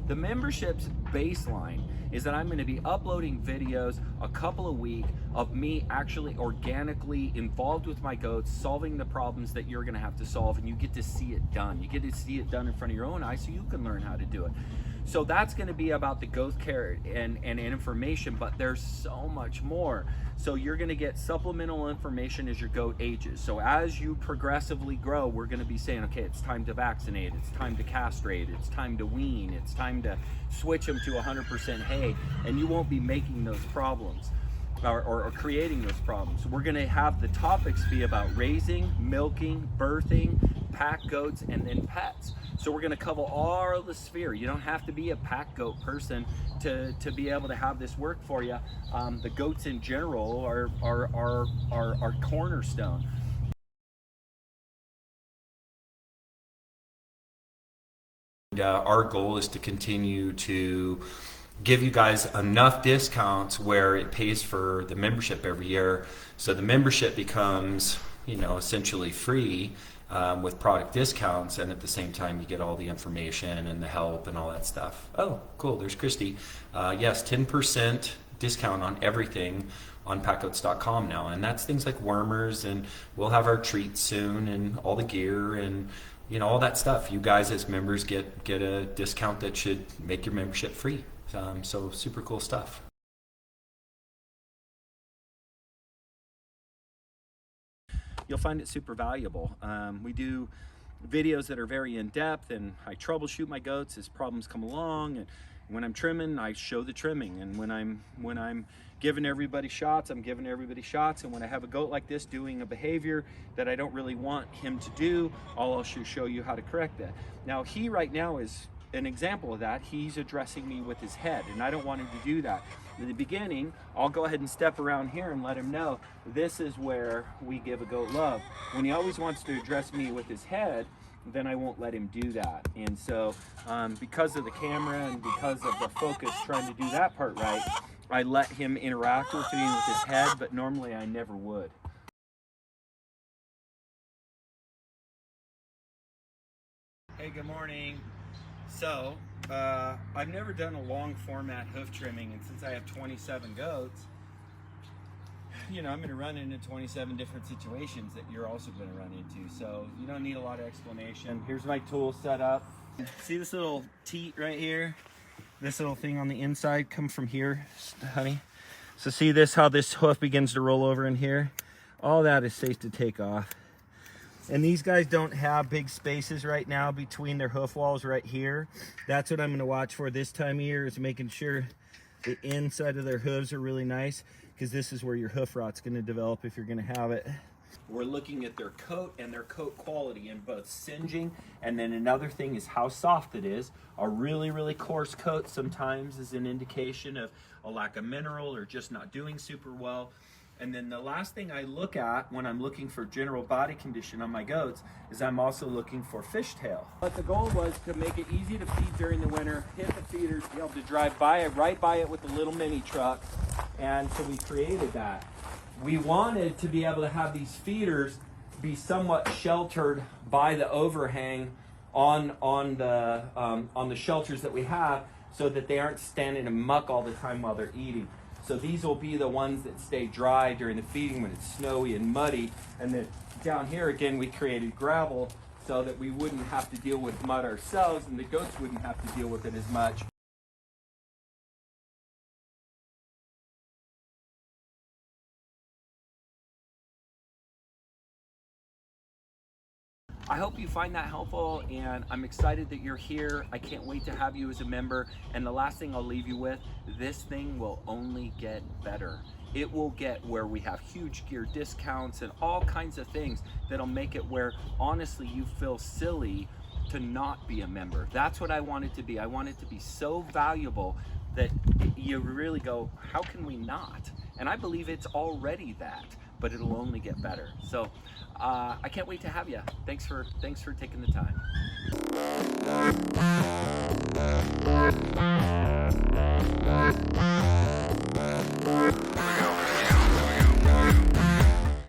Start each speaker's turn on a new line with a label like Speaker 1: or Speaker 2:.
Speaker 1: The membership's baseline is that I'm going to be uploading videos a couple a week of me actually organically involved with my goats, solving the problems that you're going to have to solve, and you get to see it done. You get to see it done in front of your own eyes so you can learn how to do it. So that's going to be about the goat care and information, but there's so much more. So you're going to get supplemental information as your goat ages. So as you progressively grow, we're going to be saying, okay, it's time to vaccinate, it's time to castrate, it's time to wean, it's time to switch them to 100% hay, and you won't be making those problems or creating those problems. So we're going to have the topics be about raising, milking, birthing, pack goats, and then pets. So we're going to cover all the sphere. You don't have to be a pack goat person to be able to have this work for you. The goats in general are cornerstone.
Speaker 2: Our goal is to continue to give you guys enough discounts where it pays for the membership every year. So the membership becomes, essentially free with product discounts, and at the same time you get all the information and the help and all that stuff. Oh, cool, there's Christy. Yes, 10% discount on everything on PackGoats.com now, and that's things like wormers, and we'll have our treats soon and all the gear and all that stuff. You guys as members get a discount that should make your membership free. So super cool stuff.
Speaker 1: You'll find it super valuable. We do videos that are very in-depth, and I troubleshoot my goats as problems come along, and when I'm trimming, I show the trimming, and when I'm giving everybody shots, I'm giving everybody shots, and when I have a goat like this doing a behavior that I don't really want him to do, I'll also show you how to correct that. Now he right now is an example of that. He's addressing me with his head, and I don't want him to do that. In the beginning, I'll go ahead and step around here and let him know this is where we give a goat love. When he always wants to address me with his head, then I won't let him do that. And so because of the camera and because of the focus trying to do that part right, I let him interact with me with his head, but normally I never would. Hey, good morning. So, I've never done a long format hoof trimming, and since I have 27 goats, I'm going to run into 27 different situations that you're also going to run into. So you don't need a lot of explanation. Here's my tool set up. See this little teat right here? This little thing on the inside come from here, honey. So see this, how this hoof begins to roll over in here? All that is safe to take off. And these guys don't have big spaces right now between their hoof walls right here. That's what I'm going to watch for this time of year, is making sure the inside of their hooves are really nice, because this is where your hoof rot's going to develop if you're going to have it. We're looking at their coat and their coat quality in both singeing, and then another thing is how soft it is. A really, really coarse coat sometimes is an indication of a lack of mineral or just not doing super well. And then the last thing I look at when I'm looking for general body condition on my goats is I'm also looking for fishtail. But the goal was to make it easy to feed during the winter, hit the feeders, be able to drive by it, right by it with the little mini truck. And so we created that. We wanted to be able to have these feeders be somewhat sheltered by the overhang on the shelters that we have, so that they aren't standing in muck all the time while they're eating. So these will be the ones that stay dry during the feeding when it's snowy and muddy. And then down here again, we created gravel so that we wouldn't have to deal with mud ourselves, and the goats wouldn't have to deal with it as much. I hope you find that helpful, and I'm excited that you're here. I can't wait to have you as a member. And the last thing I'll leave you with, this thing will only get better. It will get where we have huge gear discounts and all kinds of things that'll make it where honestly you feel silly to not be a member. That's what I want it to be. I want it to be so valuable that you really go, how can we not? And I believe it's already that, but it'll only get better. So I can't wait to have you. Thanks for taking the time.